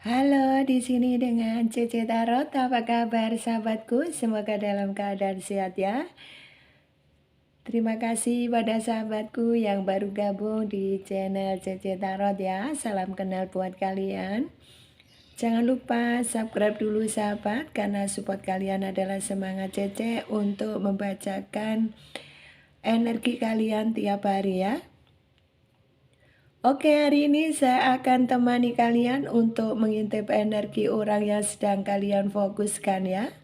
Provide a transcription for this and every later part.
Halo, di sini dengan Cece Tarot. Apa kabar sahabatku? Semoga dalam keadaan sehat ya. Terima kasih pada sahabatku yang baru gabung di channel Cece Tarot ya. Salam kenal buat kalian. Jangan lupa subscribe dulu sahabat, karena support kalian adalah semangat Cece untuk membacakan energi kalian tiap hari ya. Oke, hari ini saya akan temani kalian untuk mengintip energi orang yang sedang kalian fokuskan ya.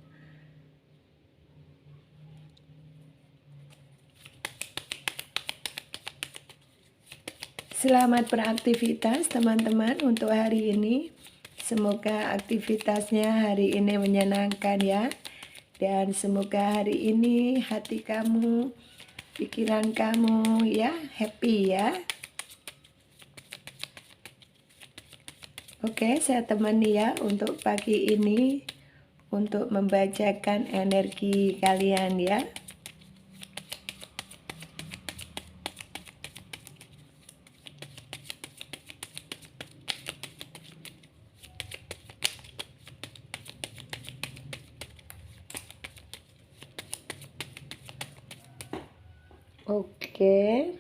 Selamat beraktivitas teman-teman untuk hari ini. Semoga aktivitasnya hari ini menyenangkan ya. Dan semoga hari ini hati kamu, pikiran kamu ya happy ya. Oke, saya temani ya untuk pagi ini untuk membacakan energi kalian ya. Oke.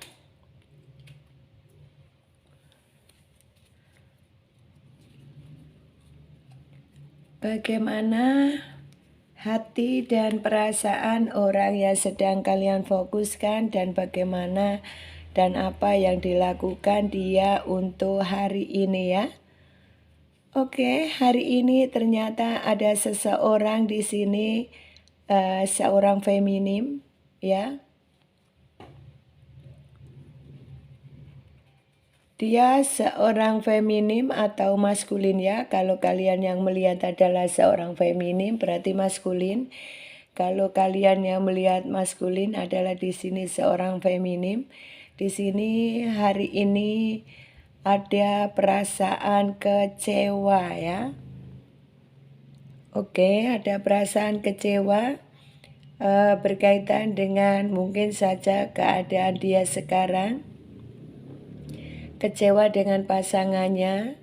Bagaimana hati dan perasaan orang yang sedang kalian fokuskan, dan bagaimana dan apa yang dilakukan dia untuk hari ini ya. Oke, hari ini ternyata ada seseorang di sini, seorang feminim ya. Dia seorang feminim atau maskulin ya. Kalau kalian yang melihat adalah seorang feminim berarti maskulin. Kalau kalian yang melihat maskulin adalah di sini seorang feminim. Di sini hari ini ada perasaan kecewa ya. Oke, ada perasaan kecewa berkaitan dengan mungkin saja keadaan dia sekarang. Kecewa dengan pasangannya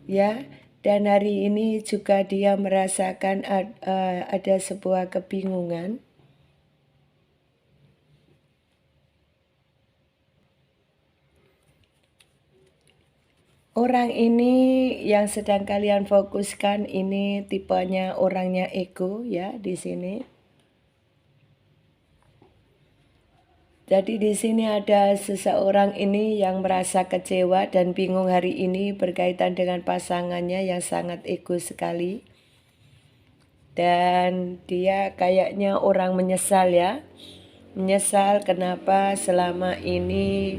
ya, dan hari ini juga dia merasakan ada sebuah kebingungan. Orang ini yang sedang kalian fokuskan ini tipenya orangnya ego ya di sini. Jadi di sini ada seseorang ini yang merasa kecewa dan bingung hari ini berkaitan dengan pasangannya yang sangat ego sekali. Dan dia kayaknya orang menyesal ya. Menyesal kenapa selama ini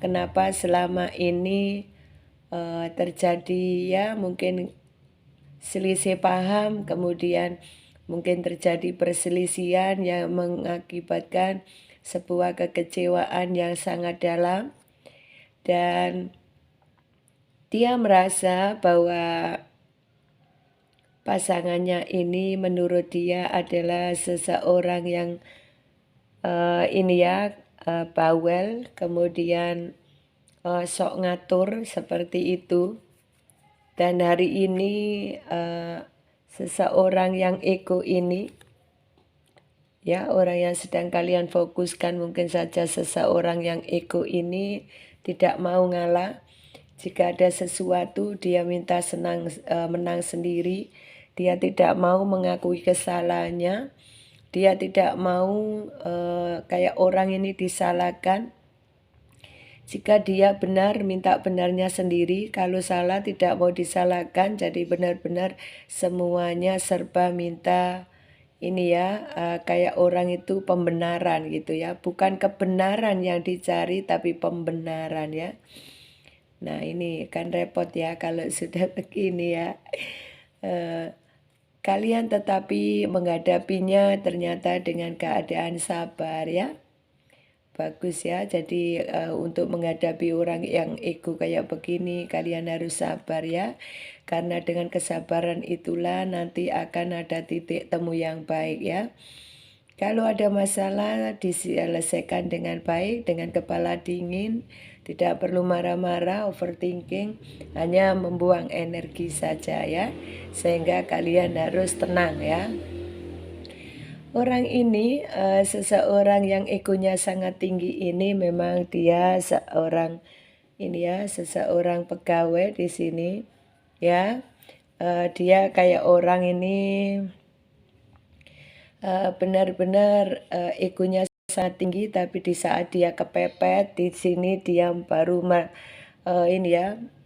kenapa selama ini terjadi ya mungkin selisih paham, kemudian mungkin terjadi perselisihan yang mengakibatkan sebuah kekecewaan yang sangat dalam. Dan dia merasa bahwa pasangannya ini menurut dia adalah seseorang yang bawel, kemudian sok ngatur seperti itu. Dan hari ini seseorang yang ego ini ya, orang yang sedang kalian fokuskan, mungkin saja seseorang yang ego ini tidak mau ngalah. Jika ada sesuatu dia minta menang sendiri. Dia tidak mau mengakui kesalahannya. Dia tidak mau kayak orang ini disalahkan. Jika dia benar minta benarnya sendiri. Kalau salah tidak mau disalahkan. Jadi benar-benar semuanya serba minta kayak orang itu pembenaran gitu ya. Bukan kebenaran yang dicari tapi pembenaran ya. Nah ini kan repot ya kalau sudah begini ya. Kalian tetapi menghadapinya ternyata dengan keadaan sabar ya. Bagus ya. Jadi untuk menghadapi orang yang ego kayak begini kalian harus sabar ya. Karena dengan kesabaran itulah nanti akan ada titik temu yang baik ya. Kalau ada masalah diselesaikan dengan baik, dengan kepala dingin, tidak perlu marah-marah, overthinking, hanya membuang energi saja ya. Sehingga kalian harus tenang ya. Orang ini, seseorang yang egonya sangat tinggi ini memang dia seorang seseorang pegawai di sini ya. Dia kayak orang ini benar-benar egonya sangat tinggi, tapi di saat dia kepepet di sini dia baru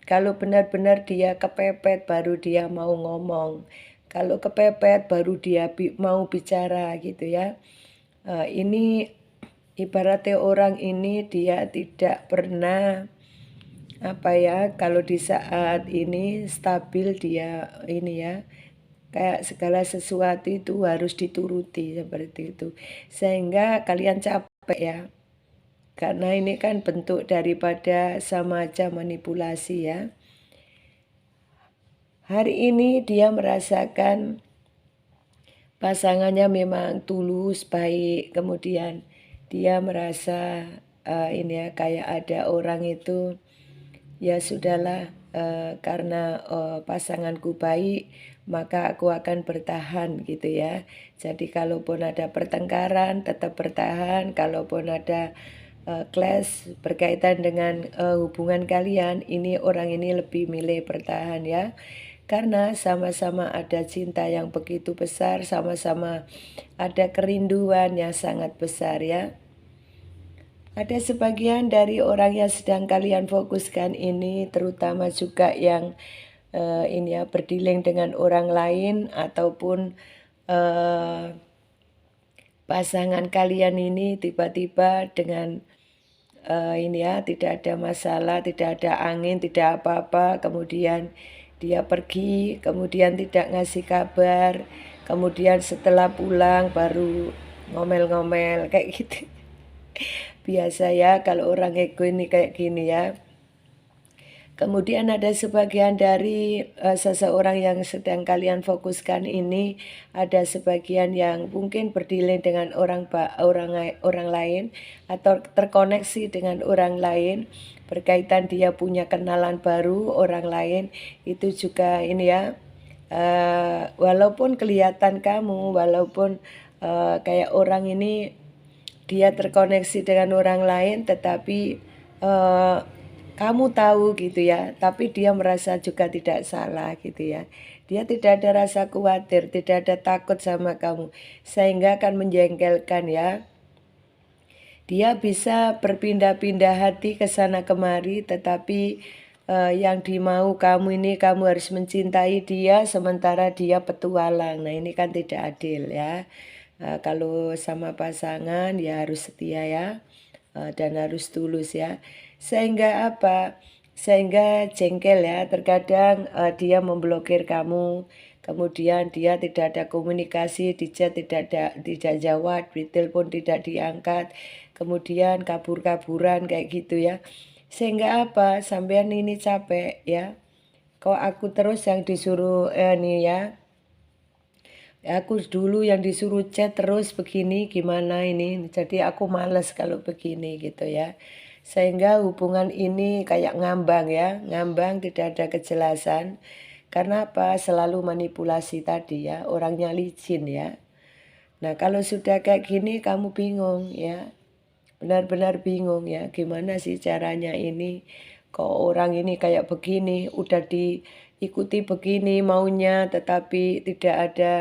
kalau benar-benar dia kepepet baru dia mau ngomong. Kalau kepepet baru dia mau bicara gitu ya. Ini ibaratnya orang ini dia tidak pernah kalau di saat ini stabil dia kayak segala sesuatu itu harus dituruti seperti itu. Sehingga kalian capek ya. Karena ini kan bentuk daripada sama aja manipulasi ya. Hari ini dia merasakan pasangannya memang tulus, baik. Kemudian dia merasa kayak ada orang itu, ya sudahlah, karena pasanganku baik, maka aku akan bertahan gitu ya. Jadi kalaupun ada pertengkaran tetap bertahan, kalaupun ada clash berkaitan dengan hubungan kalian, ini orang ini lebih milih bertahan ya. Karena sama-sama ada cinta yang begitu besar, sama-sama ada kerinduan yang sangat besar ya. Ada sebagian dari orang yang sedang kalian fokuskan ini, terutama juga yang berdealing dengan orang lain ataupun pasangan kalian ini tiba-tiba dengan tidak ada masalah, tidak ada angin, tidak apa-apa, kemudian dia pergi, kemudian tidak ngasih kabar, kemudian setelah pulang baru ngomel-ngomel kayak gitu. Biasa ya kalau orang ego ini kayak gini ya. Kemudian ada sebagian dari seseorang yang sedang kalian fokuskan ini, ada sebagian yang mungkin berdealing dengan orang lain atau terkoneksi dengan orang lain, berkaitan dia punya kenalan baru orang lain. Itu juga walaupun kelihatan kamu, walaupun kayak orang ini dia terkoneksi dengan orang lain, tetapi kamu tahu gitu ya, tapi dia merasa juga tidak salah gitu ya. Dia tidak ada rasa khawatir, tidak ada takut sama kamu, sehingga akan menjengkelkan ya. Dia bisa berpindah-pindah hati ke sana kemari, tetapi yang dimau kamu ini, kamu harus mencintai dia sementara dia petualang. Nah ini kan tidak adil ya. Kalau sama pasangan ya harus setia ya, dan harus tulus ya. Sehingga sehingga jengkel ya, terkadang dia memblokir kamu, kemudian dia tidak ada komunikasi, di chat tidak jawab, di telepon tidak diangkat, kemudian kabur-kaburan kayak gitu ya. Sehingga sampean ini capek ya, kok aku terus yang disuruh aku dulu yang disuruh chat terus begini, gimana ini. Jadi aku males kalau begini gitu ya. Sehingga hubungan ini kayak ngambang ya, ngambang tidak ada kejelasan. Karena selalu manipulasi tadi ya, orangnya licin ya. Nah kalau sudah kayak gini kamu bingung ya, benar-benar bingung ya, gimana sih caranya ini. Kok orang ini kayak begini, udah diikuti begini maunya, tetapi tidak ada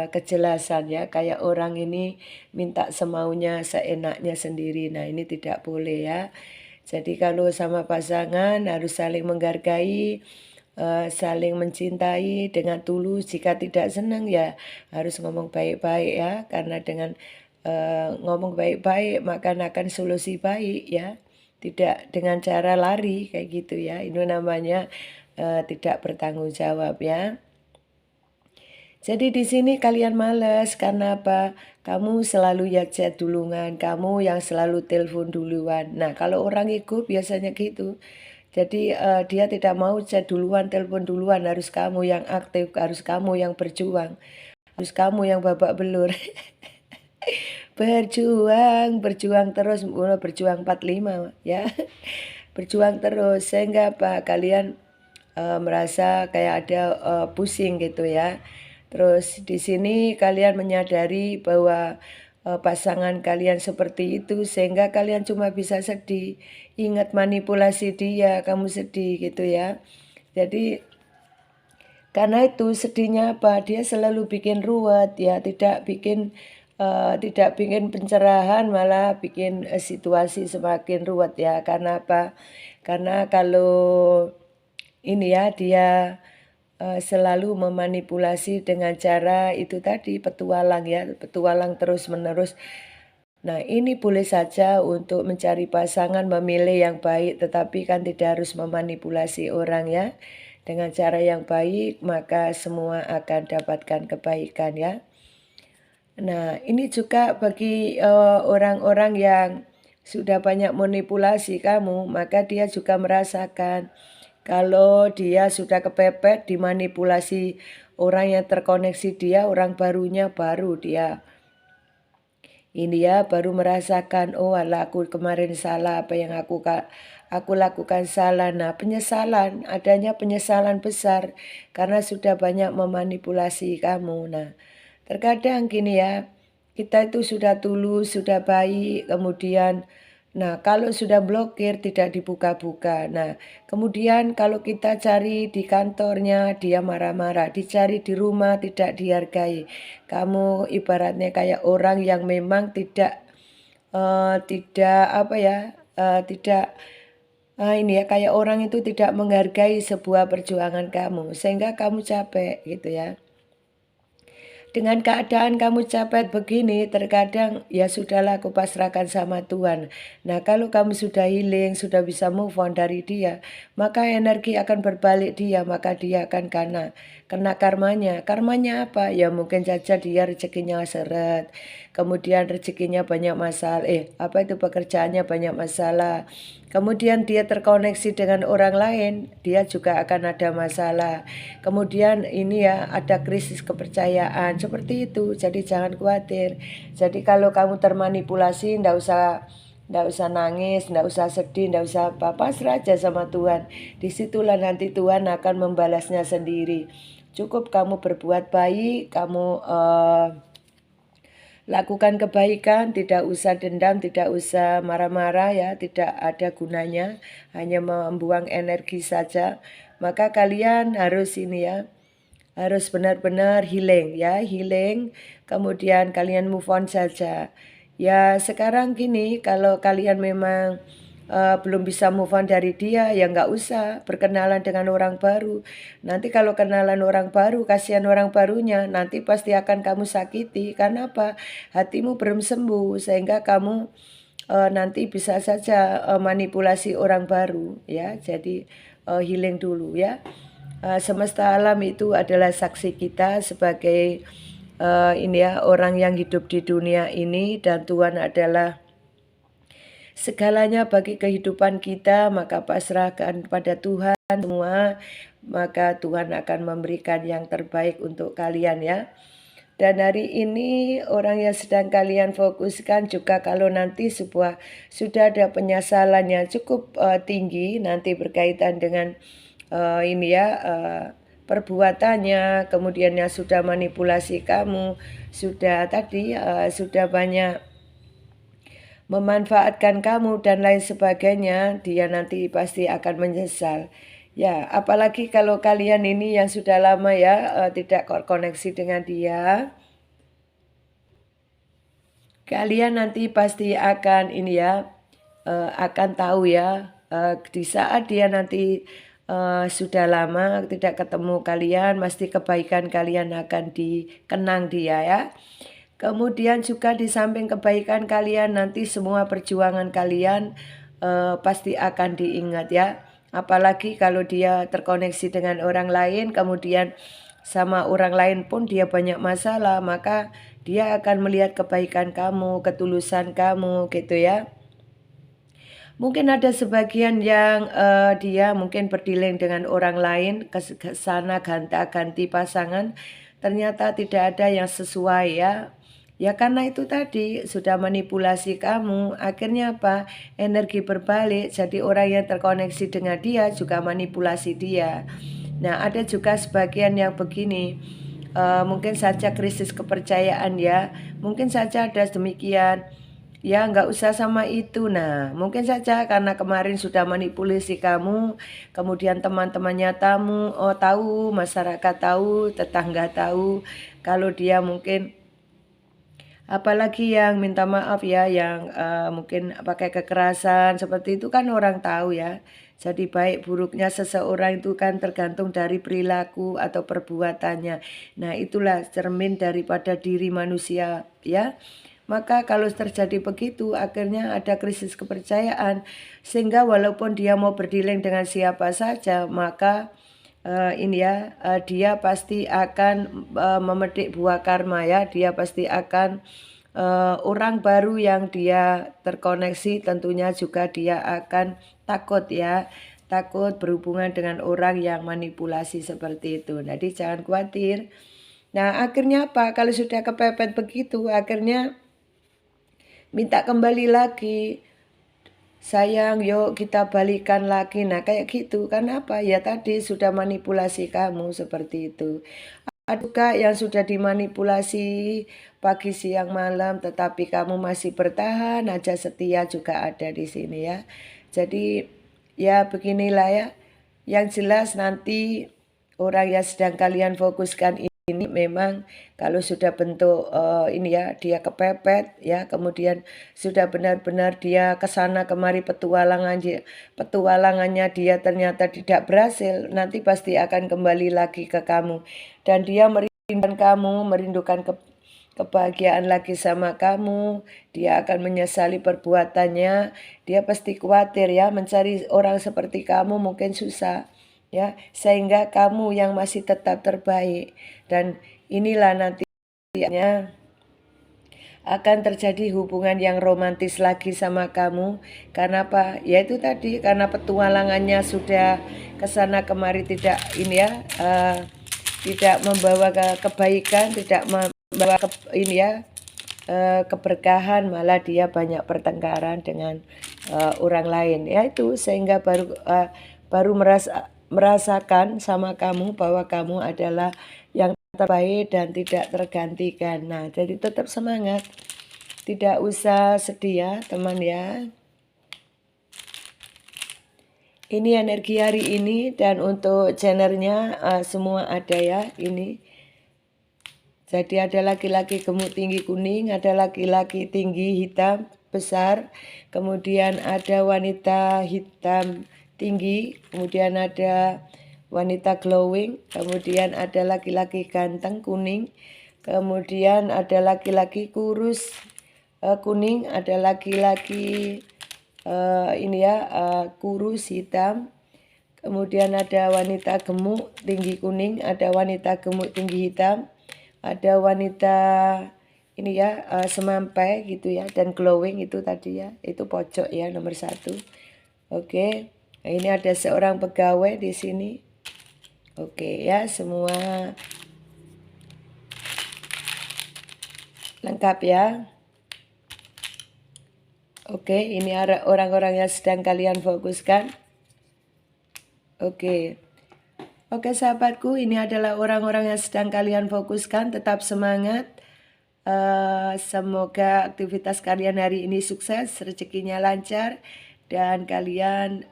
kejelasan ya, kayak orang ini minta semaunya, seenaknya sendiri. Nah ini tidak boleh ya. Jadi kalau sama pasangan harus saling menghargai, saling mencintai dengan tulus. Jika tidak senang ya harus ngomong baik-baik ya, karena dengan ngomong baik-baik maka akan solusi baik ya. Tidak dengan cara lari kayak gitu ya. Ini namanya tidak bertanggung jawab ya. Jadi di sini kalian males karena kamu selalu ya chat duluan, kamu yang selalu telepon duluan. Nah kalau orang ego biasanya gitu. Jadi dia tidak mau chat duluan, telepon duluan, harus kamu yang aktif, harus kamu yang berjuang, harus kamu yang babak belur. berjuang terus, mulai berjuang 45 ya. Berjuang terus sehingga apa? Kalian merasa kayak ada pusing gitu ya. Terus di sini kalian menyadari bahwa pasangan kalian seperti itu sehingga kalian cuma bisa sedih. Ingat manipulasi dia, kamu sedih gitu ya. Jadi karena itu sedihnya apa? Dia selalu bikin ruwet ya, tidak bikin pencerahan, malah bikin situasi semakin ruwet ya. Karena apa? Karena kalau ini ya dia selalu memanipulasi dengan cara itu tadi petualang ya, petualang terus-menerus. Nah, ini boleh saja untuk mencari pasangan memilih yang baik, tetapi kan tidak harus memanipulasi orang ya. Dengan cara yang baik, maka semua akan dapatkan kebaikan ya. Nah, ini juga bagi orang-orang yang sudah banyak manipulasi kamu, maka dia juga merasakan kalau dia sudah kepepet dimanipulasi orang yang terkoneksi dia, orang barunya baru dia ini ya baru merasakan, oh alah aku kemarin salah, apa yang aku lakukan salah. Nah, penyesalan, adanya penyesalan besar karena sudah banyak memanipulasi kamu. Nah, terkadang gini ya, kita itu sudah tulus, sudah baik, kemudian nah kalau sudah blokir tidak dibuka-buka. Nah, kemudian kalau kita cari di kantornya dia marah-marah, dicari di rumah tidak dihargai. Kamu ibaratnya kayak orang yang memang tidak apa ya, tidak ini ya kayak orang itu tidak menghargai sebuah perjuangan kamu sehingga kamu capek gitu ya. Dengan keadaan kamu capek begini, terkadang ya sudahlah aku pasrahkan sama Tuhan. Nah, kalau kamu sudah healing, sudah bisa move on dari dia, maka energi akan berbalik dia, maka dia akan kena karmanya. Karmanya apa? Ya mungkin saja dia rezekinya seret, kemudian rezekinya banyak masalah, apa itu pekerjaannya banyak masalah. Kemudian dia terkoneksi dengan orang lain, dia juga akan ada masalah. Kemudian ini ya ada krisis kepercayaan seperti itu. Jadi jangan khawatir. Jadi kalau kamu termanipulasi ndak usah nangis, ndak usah sedih, ndak usah apa, pasrah aja sama Tuhan. Disitulah nanti Tuhan akan membalasnya sendiri. Cukup kamu berbuat baik, kamu lakukan kebaikan, tidak usah dendam, tidak usah marah-marah ya, tidak ada gunanya, hanya membuang energi saja. Maka kalian harus ini ya, harus benar-benar healing ya, healing, kemudian kalian move on saja. Ya sekarang gini, kalau kalian memang belum bisa move on dari dia, ya nggak usah berkenalan dengan orang baru. Nanti kalau kenalan orang baru, kasihan orang barunya, nanti pasti akan kamu sakiti. Karena apa? Hatimu belum sembuh, sehingga kamu nanti bisa saja manipulasi orang baru ya. Jadi healing dulu ya. Semesta alam itu adalah saksi kita sebagai ini ya orang yang hidup di dunia ini, dan Tuhan adalah segalanya bagi kehidupan kita. Maka pasrahkan pada Tuhan semua, maka Tuhan akan memberikan yang terbaik untuk kalian ya. Dan hari ini orang yang sedang kalian fokuskan juga kalau nanti sudah ada penyesalan yang cukup tinggi nanti berkaitan dengan ini ya perbuatannya, kemudian yang sudah manipulasi kamu, sudah tadi sudah banyak memanfaatkan kamu dan lain sebagainya, dia nanti pasti akan menyesal. Ya, apalagi kalau kalian ini yang sudah lama ya tidak koneksi dengan dia, kalian nanti pasti akan ini ya akan tahu ya di saat dia nanti sudah lama tidak ketemu kalian, pasti kebaikan kalian akan dikenang dia ya. Kemudian juga di samping kebaikan kalian, nanti semua perjuangan kalian pasti akan diingat ya. Apalagi kalau dia terkoneksi dengan orang lain, kemudian sama orang lain pun dia banyak masalah, maka dia akan melihat kebaikan kamu, ketulusan kamu gitu ya. Mungkin ada sebagian yang dia mungkin berdealing dengan orang lain, ke sana ganti pasangan, ternyata tidak ada yang sesuai ya. Ya karena itu tadi sudah manipulasi kamu, akhirnya apa? Energi berbalik, jadi orang yang terkoneksi dengan dia juga manipulasi dia. Nah ada juga sebagian yang begini, mungkin saja krisis kepercayaan ya, mungkin saja ada demikian. Ya nggak usah sama itu. Nah mungkin saja karena kemarin sudah manipulasi kamu, kemudian teman-temannya tahu, masyarakat tahu, tetangga tahu, kalau dia mungkin apalagi yang minta maaf ya, yang mungkin pakai kekerasan seperti itu kan orang tahu ya. Jadi baik buruknya seseorang itu kan tergantung dari perilaku atau perbuatannya. Nah itulah cermin daripada diri manusia ya. Maka kalau terjadi begitu akhirnya ada krisis kepercayaan. Sehingga walaupun dia mau berdialog dengan siapa saja, maka dia pasti akan memetik buah karma ya. Dia pasti akan orang baru yang dia terkoneksi, tentunya juga dia akan takut ya. Takut berhubungan dengan orang yang manipulasi seperti itu. Jadi jangan khawatir. Nah akhirnya apa? Kalau sudah kepepet begitu, akhirnya minta kembali lagi. Sayang, yuk kita balikan lagi. Nah kayak gitu. Kenapa? Ya tadi sudah manipulasi kamu seperti itu. Ada juga yang sudah dimanipulasi pagi, siang, malam, tetapi kamu masih bertahan aja, setia juga ada di sini ya. Jadi ya beginilah ya. Yang jelas nanti orang yang sedang kalian fokuskan ini memang kalau sudah bentuk ini ya, dia kepepet ya, kemudian sudah benar-benar dia kesana kemari petualangannya dia ternyata tidak berhasil, nanti pasti akan kembali lagi ke kamu. Dan dia merindukan kamu, merindukan kebahagiaan lagi sama kamu. Dia akan menyesali perbuatannya. Dia pasti khawatir ya, mencari orang seperti kamu mungkin susah ya, sehingga kamu yang masih tetap terbaik. Dan inilah nantinya akan terjadi hubungan yang romantis lagi sama kamu. Karena apa? Ya itu tadi, karena petualangannya sudah kesana kemari tidak ini ya, tidak membawa kebaikan, tidak membawa keberkahan, malah dia banyak pertengkaran dengan orang lain ya. Itu sehingga baru merasakan sama kamu bahwa kamu adalah yang terbaik dan tidak tergantikan. Nah jadi tetap semangat, tidak usah sedih ya teman ya. Ini energi hari ini, dan untuk channelnya semua ada ya ini. Jadi ada laki-laki gemuk tinggi kuning, ada laki-laki tinggi hitam besar, kemudian ada wanita hitam tinggi, kemudian ada wanita glowing, kemudian ada laki-laki ganteng kuning, kemudian ada laki-laki kurus kuning, ada laki-laki kurus hitam, kemudian ada wanita gemuk tinggi kuning, ada wanita gemuk tinggi hitam, ada wanita semampai gitu ya, dan glowing itu tadi ya, itu pojok ya nomor 1. Oke, nah, ini ada seorang pegawai di sini. Oke ya, semua lengkap ya. Oke, ini orang-orang yang sedang kalian fokuskan. Oke sahabatku, ini adalah orang-orang yang sedang kalian fokuskan. Tetap semangat. Semoga aktivitas kalian hari ini sukses, rezekinya lancar, dan kalian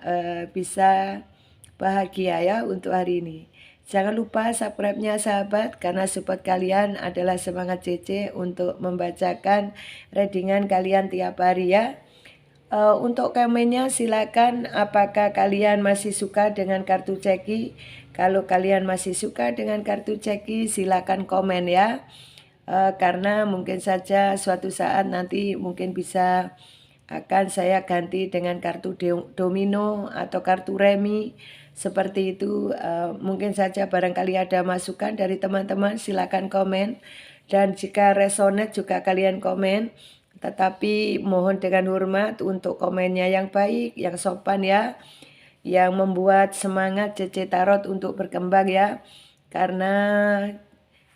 bisa bahagia ya untuk hari ini. Jangan lupa subscribe-nya sahabat, karena support kalian adalah semangat CC untuk membacakan readingan kalian tiap hari ya. Untuk komennya silakan, apakah kalian masih suka dengan kartu ceki? Kalau kalian masih suka dengan kartu ceki, silakan komen ya. Karena mungkin saja suatu saat nanti mungkin bisa akan saya ganti dengan kartu domino atau kartu remi seperti itu. Mungkin saja barangkali ada masukan dari teman-teman, silakan komen. Dan jika resonate juga kalian komen, tetapi mohon dengan hormat untuk komennya yang baik, yang sopan ya, yang membuat semangat CC Tarot untuk berkembang ya. Karena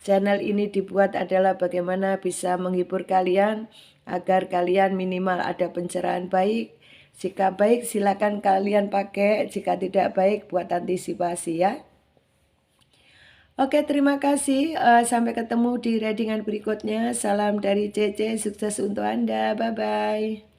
channel ini dibuat adalah bagaimana bisa menghibur kalian agar kalian minimal ada pencerahan baik. Jika baik silakan kalian pakai, jika tidak baik buat antisipasi ya. Oke, terima kasih. Sampai ketemu di readingan berikutnya. Salam dari Cece, sukses untuk Anda. Bye-bye.